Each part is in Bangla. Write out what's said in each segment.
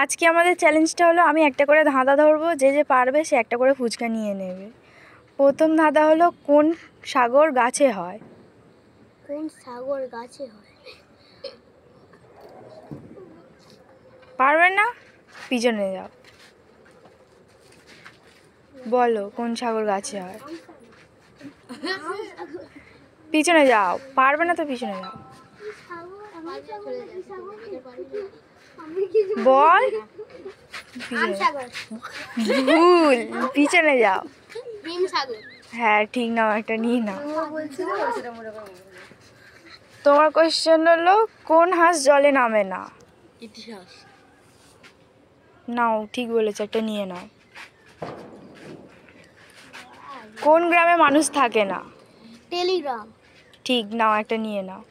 আজকে আমাদের চ্যালেঞ্জটা হলো আমি একটা করে ধাঁধা ধরবো, যে যে পারবে সে একটা করে ফুচকা নিয়ে নেবে। প্রথম ধাঁধা হলো কোন সাগর গাছে হয়? কোন সাগর গাছে হয়? পারবে না, পিছনে যাও। বলো কোন সাগর গাছে হয়? পিছনে যাও, পারবে না তো পিছনে যাও। বল। ভুল, পিছনে যাও। হ্যাঁ ঠিক, নাও একটা নিয়ে নাও। তোমার কোয়েশ্চেন হলো কোন হাঁস জলে নামে না? ইতিহাস। নাও, ঠিক বলেছে, একটা নিয়ে নাও। কোন গ্রামে মানুষ থাকে না? টেলিগ্রাম। ঠিক, নাও একটা নিয়ে নাও।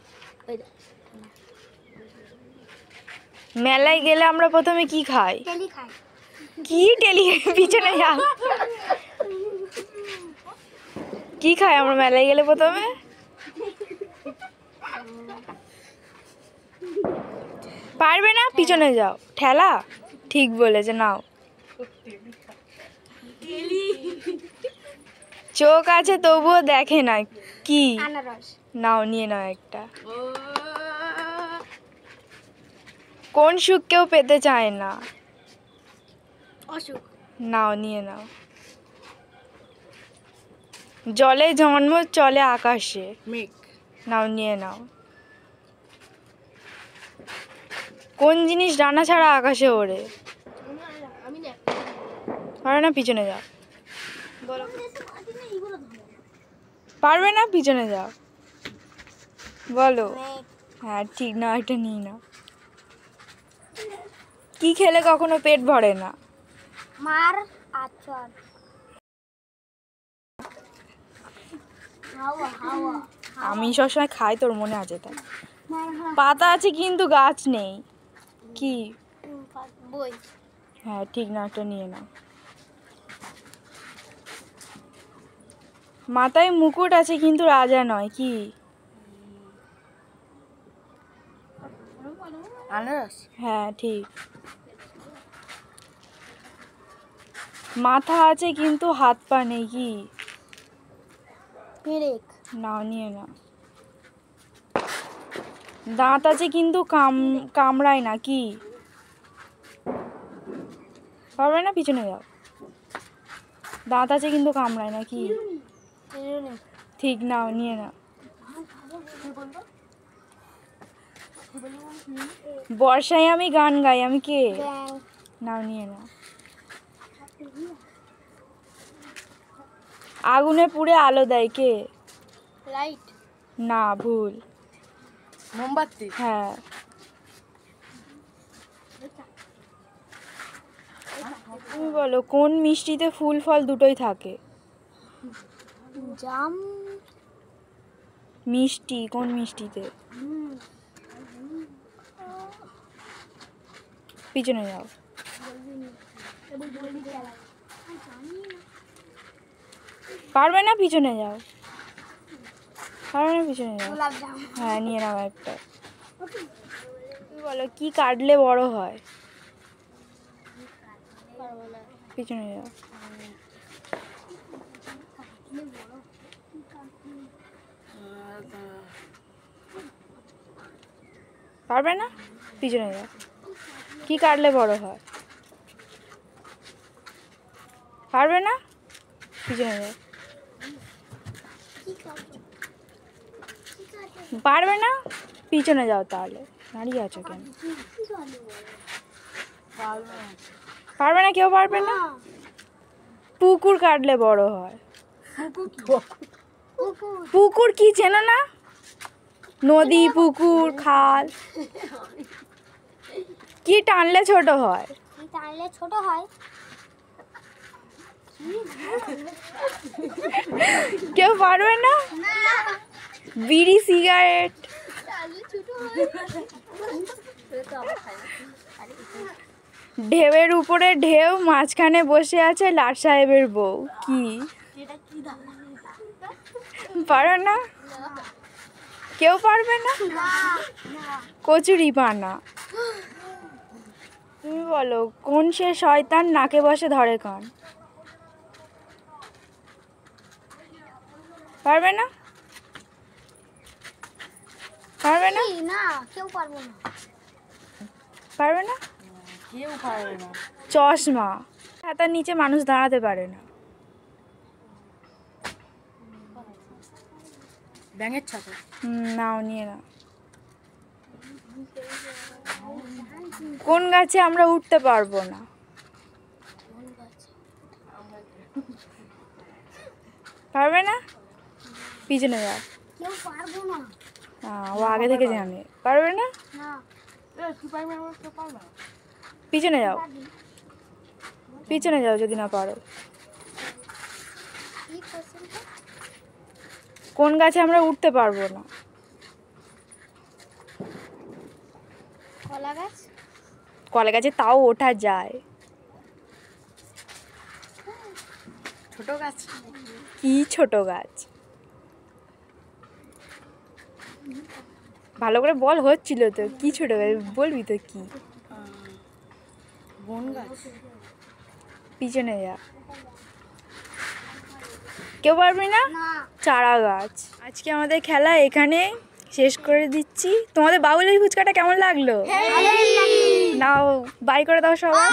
মেলায় গেলে আমরা প্রথমে কি খাই? টেলি খাই। কি টেলি? পিছনে যাও। কি খাই আমরা মেলায় গেলে প্রথমে? পারবে না, পিছনে যাও। ঠেলা? ঠিক বলেছে, নাও। চোখ আছে তবুও দেখে না, কি? আনারস। নাও, নিয়ে নাও একটা। কোন সুখ কেউ পেতে চায় না? অসুখ। নাও, নিয়ে নাও। জলে জন্ম চলে আকাশে। মেঘ। নাও, নিয়ে নাও। কোন জিনিস ডানা ছাড়া আকাশে ওড়ে? পারবে না, পিছনে যাও। পারবে না, পিছনে যাও। বলো। হ্যাঁ ঠিক, না এটা নিয়ে নাও। কি খেলে কখনো পেট ভরে না? মার আচর। হাওয়া হাওয়া। আমি সবসময় খাই, তোর মনে আছে তাই। পাতা আছে কিন্তু গাছ নেই, কি? বই। হ্যাঁ ঠিক, না একটা নিয়ে নাও। মাথায় মুকুট আছে কিন্তু রাজা নয়, কি? আনারস। হ্যাঁ ঠিক। মাথা আছে কিন্তু হাত পা নেই, কি? পেরেক। নাও, নিয়ে নাও। দাঁত আছে কিন্তু কামড়ায় না, কি? পারবে না, পিছনে যাও। দাঁত আছে কিন্তু কামড়ায় না, কি? ঠিক, নাও, নিয়ে নাও। বর্ষায় আমি গান গাই, আমি কে? নাও, নিয়ে নাও। আগুনে পুড়ে আলো দেয়, কে? লাইট। না, ভুল। মোমবাতি। হ্যাঁ। তুমি বলো কোন মিষ্টিতে ফুল ফল দুটোই থাকে? জাম। মিষ্টি কোন মিষ্টিতে? পিছনে যাও। পারবে না, পিছনে যাও। পারবে না, পিছনে যাও। হ্যাঁ নিয়ে নাও একটা। তুমি বলো কি কাটলে বড় হয়? পিছনে যাও। পারবে না, পিছনে যাও। কি কাটলে বড় হয়? পারবে না, পিছনে যাও। পারবে না, পিছনে যাও। তাহলে দাঁড়িয়ে আছো কেন? পারবে না, কেউ পারবে না। পুকুর কাটলে বড় হয়। পুকুর কি চেনো না? নদী, পুকুর, খাল। কি টানলে ছোট হয়? কি টানলে ছোট হয়? কেউ পারবে না। বিড়ি, সিগারেট। ঢেউয়ের উপরে ঢেউ, মাঝখানে বসে আছে লাট সাহেবের বউ, কি? পারো না, কেউ পারবে না। কচুরি পানা। তুমি বলো কোন সে শয়তান নাকে বসে ধরে কান? পারবে না? পারবে না? এই না কেউ পারবো না। পারবে না? কেউ পারবে না। চশমা। হাতার নিচে মানুষ দাঁড়াতে পারে না। ব্যাঙের ছাতা। নাও নিয়ে না। কোন গাছে আমরা উঠতে পারবো না? পারবে না? পিছনে যাও। কেউ পারবো না। ও আগে থেকে জানে। পারবে না? না তুই পারবি না, কেউ পারবে না। পিছনে যাও। পিছনে যাও যদি না পারো। কি কোশ্চেনটা? কোন গাছে আমরা উঠতে পারবো না? কলা গাছ। কলা গাছে তাও ওঠা যায়। ছোট গাছ। কি ছোট গাছ? ভালো করে বল, হচ্ছিল তো। কি ছোট গাছ বলবি তো কি? বন গাছ। পিছনে যা। কেউ পারবি না? না চারা গাছ। আজকে আমাদের খেলা এখানে শেষ করে দিচ্ছি। তোমাদের বাউলের ফুচকাটা কেমন লাগলো? নাও বাই করে দাও সবাই।